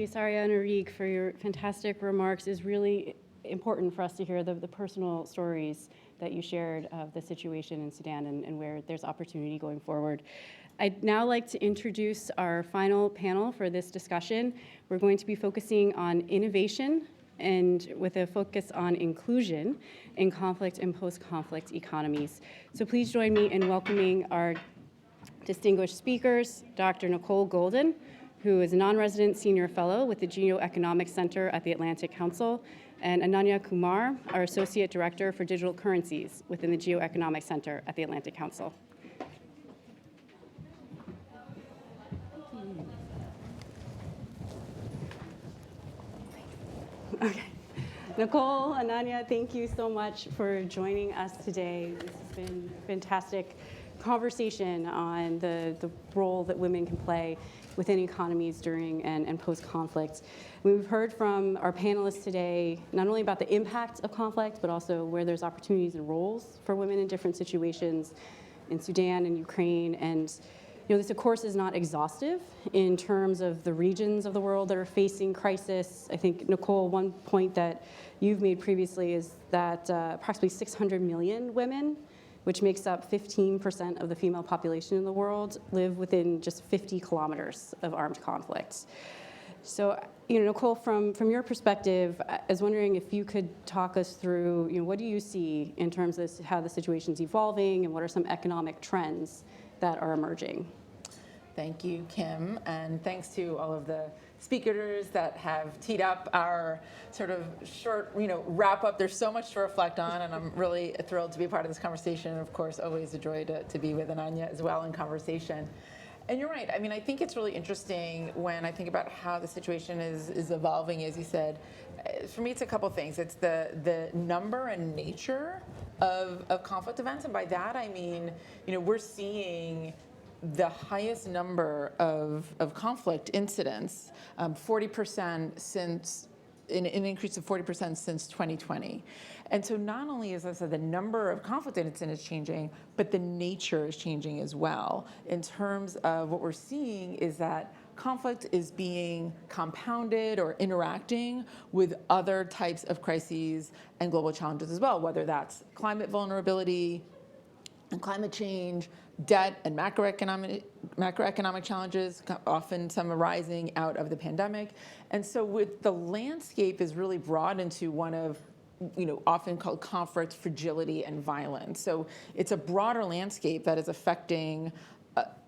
Saria and Arik, for your fantastic remarks. It's really important for us to hear the personal stories that you shared of the situation in Sudan and where there's opportunity going forward. I'd now like to introduce our final panel for this discussion. We're going to be focusing on innovation and with a focus on inclusion in conflict and post-conflict economies. So please join me in welcoming our distinguished speakers, Dr. Nicole Golden, who is a non-resident senior fellow with the Geoeconomic Center at the Atlantic Council, and Ananya Kumar, our associate director for digital currencies within the Geoeconomic Center at the Atlantic Council. Okay. Nicole, Ananya, thank you so much for joining us today. This has been a fantastic conversation on the role that women can play within economies during and post-conflict. We've heard from our panelists today not only about the impact of conflict, but also where there's opportunities and roles for women in different situations in Sudan and Ukraine. And this, of course, is not exhaustive in terms of the regions of the world that are facing crisis. I think, Nicole, one point that you've made previously is that approximately 600 million women, which makes up 15% of the female population in the world, live within just 50 kilometers of armed conflict. So, Nicole, from your perspective, I was wondering if you could talk us through, what do you see in terms of how the situation's evolving and what are some economic trends that are emerging? Thank you, Kim, and thanks to all of the speakers that have teed up our sort of short, wrap up. There's so much to reflect on, and I'm really thrilled to be a part of this conversation. And of course, always a joy to be with Ananya as well in conversation. And you're right. I mean, I think it's really interesting when I think about how the situation is evolving, as you said. For me, it's a couple things. It's the number and nature of conflict events, and by that I mean, we're seeing the highest number of conflict incidents, 40% since, an increase of 40% since 2020. And so not only is the number of conflict incidents changing, but the nature is changing as well. In terms of what we're seeing is that conflict is being compounded or interacting with other types of crises and global challenges as well, whether that's climate vulnerability and climate change, debt and macroeconomic challenges, often some arising out of the pandemic. And so with the landscape is really broad into one of, often called conflict, fragility, and violence. So it's a broader landscape that is affecting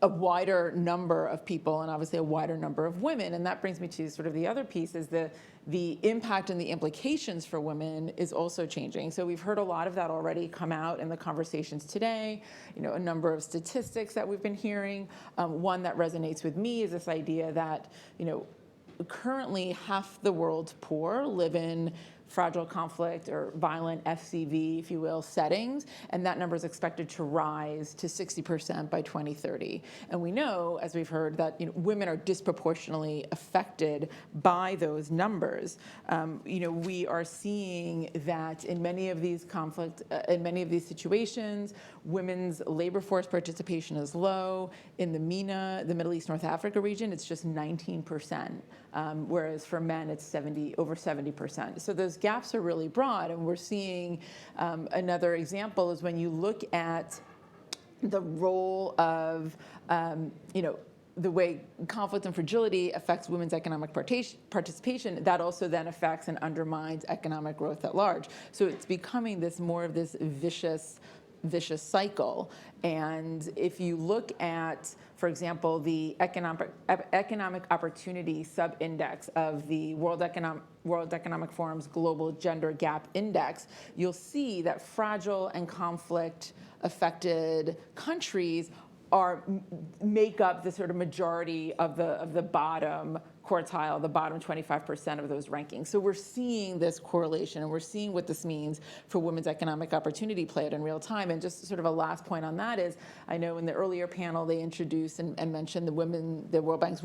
a wider number of people and obviously a wider number of women. And that brings me to sort of the other piece is the impact and the implications for women is also changing. So we've heard a lot of that already come out in the conversations today, a number of statistics that we've been hearing. One that resonates with me is this idea that, currently half the world's poor live in fragile conflict or violent FCV, if you will, settings, and that number is expected to rise to 60% by 2030. And we know, as we've heard, that women are disproportionately affected by those numbers. We are seeing that in many of these in many of these situations, women's labor force participation is low. In the MENA, the Middle East, North Africa region, it's just 19%, whereas for men, it's over 70%. So those gaps are really broad, and we're seeing another example is when you look at the role of, the way conflict and fragility affects women's economic participation, that also then affects and undermines economic growth at large. So it's becoming more of this vicious cycle. And if you look at, for example, the economic opportunity sub-index of the World Economic Forum's Global Gender Gap Index, you'll see that fragile and conflict-affected countries make up the sort of majority of the bottom quartile, the bottom 25% of those rankings. So we're seeing this correlation, and we're seeing what this means for women's economic opportunity play out in real time. And just sort of a last point on that is, I know in the earlier panel they introduced and mentioned the World Bank's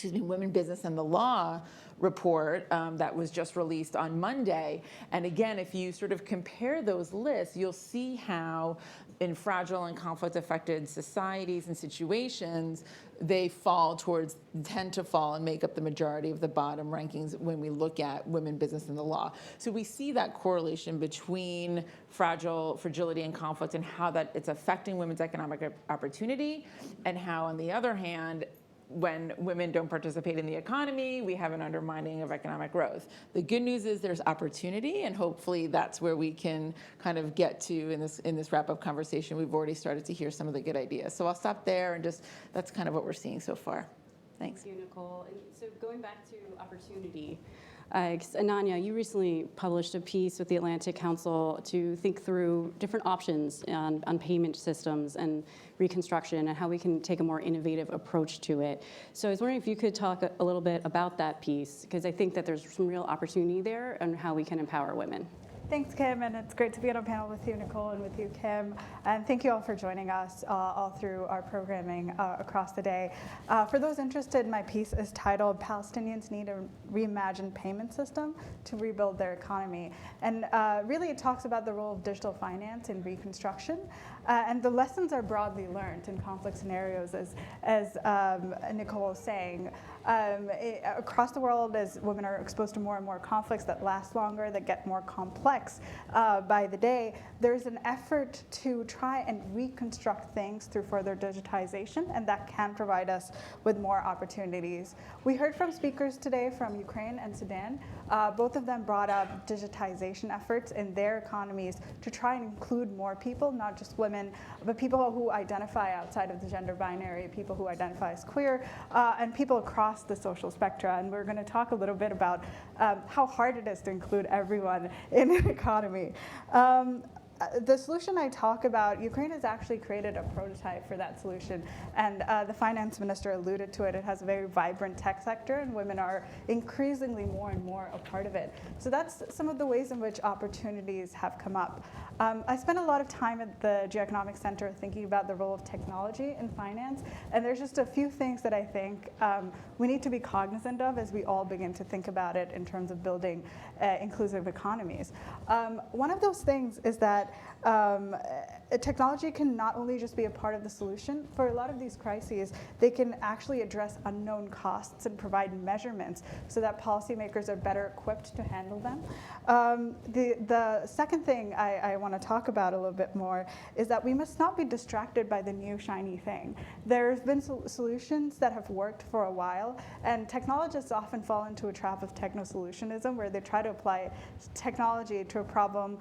Women, Business, and the Law report that was just released on Monday. And again, if you sort of compare those lists, you'll see how in fragile and conflict-affected societies and situations, they tend to fall and make up the majority of the bottom rankings when we look at women, business, and the law. So we see that correlation between fragility and conflict and how that it's affecting women's economic opportunity, and how, on the other hand, when women don't participate in the economy, we have an undermining of economic growth. The good news is there's opportunity, and hopefully that's where we can kind of get to in this wrap-up conversation. We've already started to hear some of the good ideas. So I'll stop there, and that's kind of what we're seeing so far. Thanks. Thank you, Nicole. And so going back to opportunity, Ananya, you recently published a piece with the Atlantic Council to think through different options on payment systems and reconstruction and how we can take a more innovative approach to it. So I was wondering if you could talk a little bit about that piece, because I think that there's some real opportunity there and how we can empower women. Thanks, Kim, and it's great to be on a panel with you, Nicole, and with you, Kim. And thank you all for joining us all through our programming across the day. For those interested, my piece is titled "Palestinians Need a Reimagined Payment System to Rebuild Their Economy." And really it talks about the role of digital finance in reconstruction. And the lessons are broadly learned in conflict scenarios, as Nicole was saying. Across the world, as women are exposed to more and more conflicts that last longer, that get more complex by the day, there's an effort to try and reconstruct things through further digitization, and that can provide us with more opportunities. We heard from speakers today from Ukraine and Sudan. Both of them brought up digitization efforts in their economies to try and include more people, not just women, but people who identify outside of the gender binary, people who identify as queer, and people across the social spectra. And we're going to talk a little bit about how hard it is to include everyone in an economy. The solution I talk about, Ukraine has actually created a prototype for that solution, and the finance minister alluded to it. It has a very vibrant tech sector, and women are increasingly more and more a part of it. So that's some of the ways in which opportunities have come up. I spent a lot of time at the Geoeconomic Center thinking about the role of technology in finance, and there's just a few things that I think we need to be cognizant of as we all begin to think about it in terms of building inclusive economies. One of those things is that technology can not only just be a part of the solution. For a lot of these crises, they can actually address unknown costs and provide measurements so that policymakers are better equipped to handle them. The second thing I want to talk about a little bit more is that we must not be distracted by the new shiny thing. There's been solutions that have worked for a while, and technologists often fall into a trap of techno-solutionism, where they try to apply technology to a problem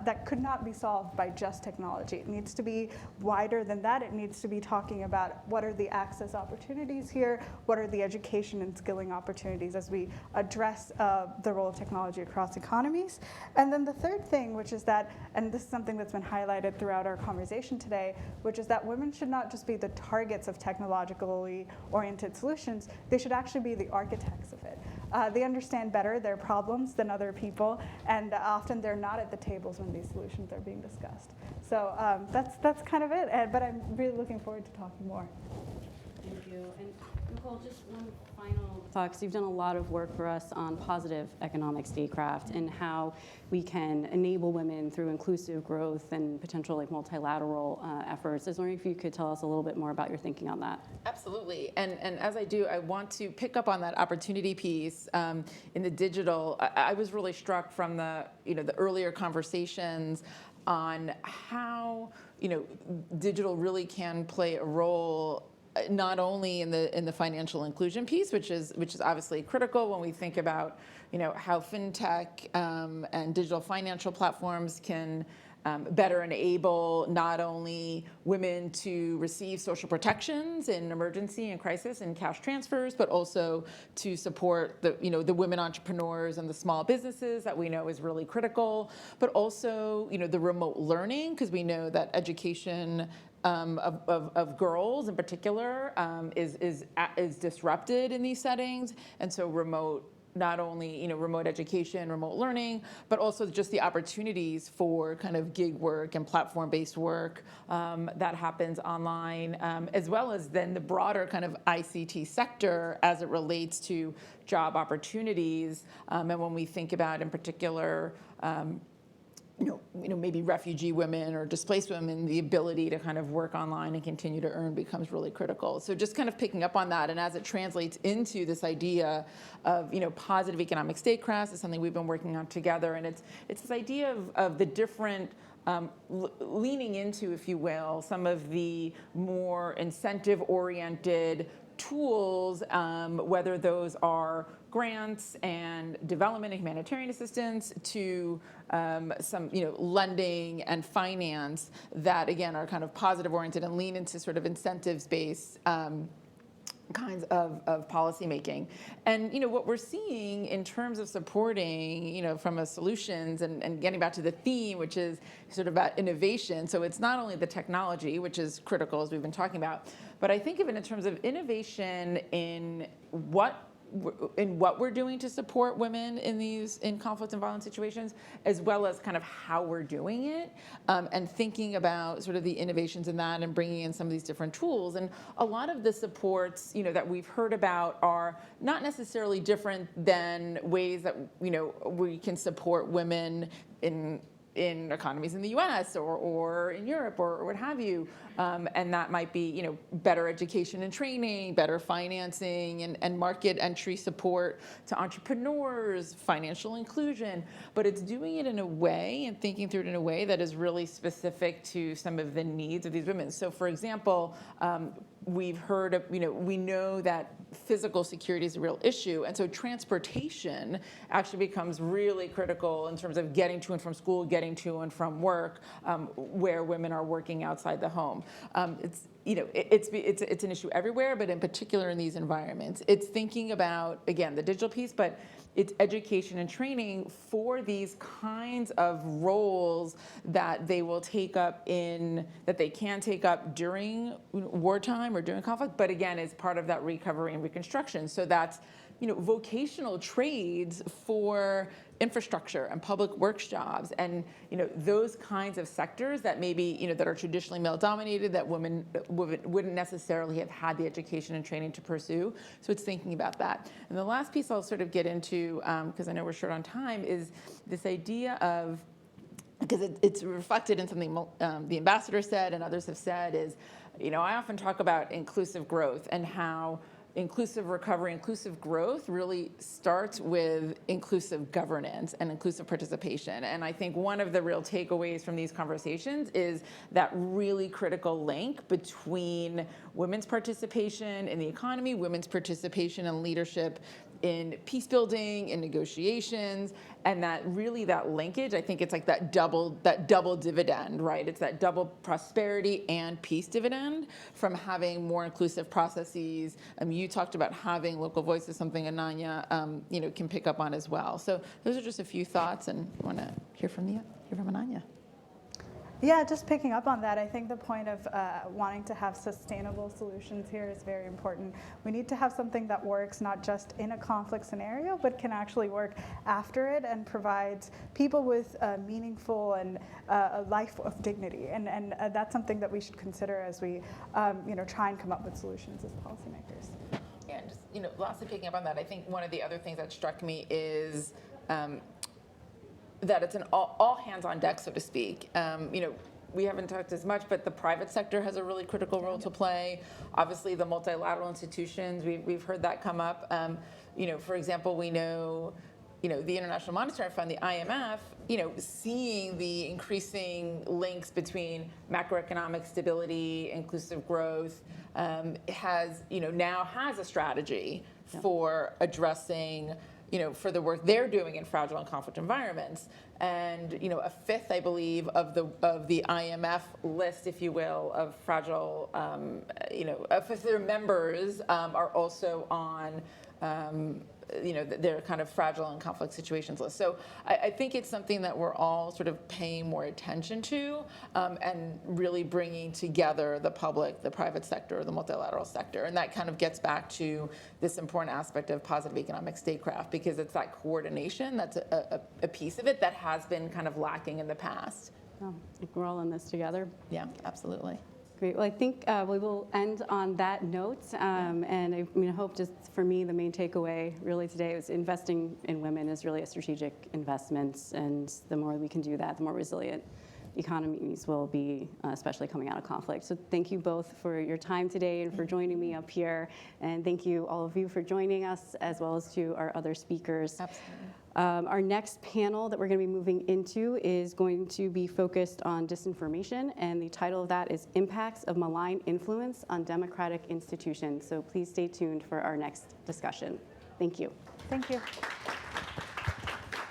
that could not be solved by just technology. It needs to be wider than that. It needs to be talking about what are the access opportunities here, what are the education and skilling opportunities as we address the role of technology across economies. And then the third thing, which is that, and this is something that's been highlighted throughout our conversation today, which is that women should not just be the targets of technologically oriented solutions, they should actually be the architects of it. They understand better their problems than other people, and often they're not at the tables when these solutions are being discussed. So that's kind of it, but I'm really looking forward to talking more. Thank you. And Nicole, just one final thought, because you've done a lot of work for us on positive economic statecraft and how we can enable women through inclusive growth and potential like multilateral efforts. I was wondering if you could tell us a little bit more about your thinking on that. Absolutely, and as I do, I want to pick up on that opportunity piece in the digital. I was really struck from the earlier conversations on how digital really can play a role not only in the financial inclusion piece, which is obviously critical when we think about how fintech and digital financial platforms can better enable not only women to receive social protections in emergency and crisis and cash transfers, but also to support the women entrepreneurs and the small businesses that we know is really critical, but also the remote learning, because we know that education of girls in particular is disrupted in these settings, and so remote not only remote education, remote learning, but also just the opportunities for kind of gig work and platform-based work that happens online, as well as then the broader kind of ICT sector as it relates to job opportunities. And when we think about, in particular, maybe refugee women or displaced women, the ability to kind of work online and continue to earn becomes really critical. So just kind of picking up on that, and as it translates into this idea of positive economic statecraft is something we've been working on together, and it's this idea of the different leaning into, if you will, some of the more incentive-oriented tools, whether those are grants and development and humanitarian assistance to some lending and finance that again are kind of positive oriented and lean into sort of incentives based kinds of policy making. And what we're seeing in terms of supporting from a solutions and getting back to the theme, which is sort of about innovation. So it's not only the technology, which is critical as we've been talking about, but I think of it in terms of innovation in what we're doing to support women in conflict and violence situations, as well as kind of how we're doing it, and thinking about sort of the innovations in that and bringing in some of these different tools. And a lot of the supports that we've heard about are not necessarily different than ways that we can support women in economies in the U.S. or in Europe or what have you, and that might be better education and training, better financing and market entry support to entrepreneurs, financial inclusion, but it's doing it in a way and thinking through it in a way that is really specific to some of the needs of these women. So, for example, we've heard of, we know that physical security is a real issue, and so transportation actually becomes really critical in terms of getting to and from school, getting to and from work, where women are working outside the home. It's an issue everywhere, but in particular in these environments. It's thinking about, again, the digital piece, but it's education and training for these kinds of roles that they will take up that they can take up during wartime or during conflict, but again, as part of that recovery and reconstruction. So that's vocational trades for infrastructure and public works jobs, and those kinds of sectors that maybe that are traditionally male dominated, that women wouldn't necessarily have had the education and training to pursue. So it's thinking about that. And the last piece I'll sort of get into, because I know we're short on time, is this idea of, because it's reflected in something the ambassador said and others have said, is I often talk about inclusive growth and how inclusive recovery, inclusive growth really starts with inclusive governance and inclusive participation. And I think one of the real takeaways from these conversations is that really critical link between women's participation in the economy, women's participation in leadership, in peace building, in negotiations, and that linkage, I think it's like that double dividend, right? It's that double prosperity and peace dividend from having more inclusive processes. You talked about having local voices, something Ananya, can pick up on as well. So those are just a few thoughts, and I want to hear from Ananya. Yeah, just picking up on that, I think the point of wanting to have sustainable solutions here is very important. We need to have something that works not just in a conflict scenario, but can actually work after it and provides people with a meaningful and a life of dignity. And that's something that we should consider as we try and come up with solutions as policymakers. Yeah, and just lastly picking up on that, I think one of the other things that struck me is that it's an all hands on deck, so to speak. We haven't talked as much, but the private sector has a really critical role to play. Obviously, the multilateral institutions, we've heard that come up. For example, we know, the International Monetary Fund, the IMF, seeing the increasing links between macroeconomic stability, inclusive growth, now has a strategy for addressing for the work they're doing in fragile and conflict environments. And, a fifth, I believe, of the IMF list, if you will, of fragile, a fifth of their members are also on their kind of fragile and conflict situations list. So I think it's something that we're all sort of paying more attention to, and really bringing together the public, the private sector, the multilateral sector. And that kind of gets back to this important aspect of positive economic statecraft, because it's that coordination that's a piece of it that has been kind of lacking in the past. Oh, I think we're all in this together. Yeah, absolutely. Great. Well, I think we will end on that note. And I hope, just for me, the main takeaway really today is investing in women is really a strategic investment. And the more we can do that, the more resilient economies will be, especially coming out of conflict. So thank you both for your time today and for joining me up here. And thank you, all of you, for joining us, as well as to our other speakers. Absolutely. Our next panel that we're going to be moving into is going to be focused on disinformation, and the title of that is Impacts of Malign Influence on Democratic Institutions. So please stay tuned for our next discussion. Thank you. Thank you.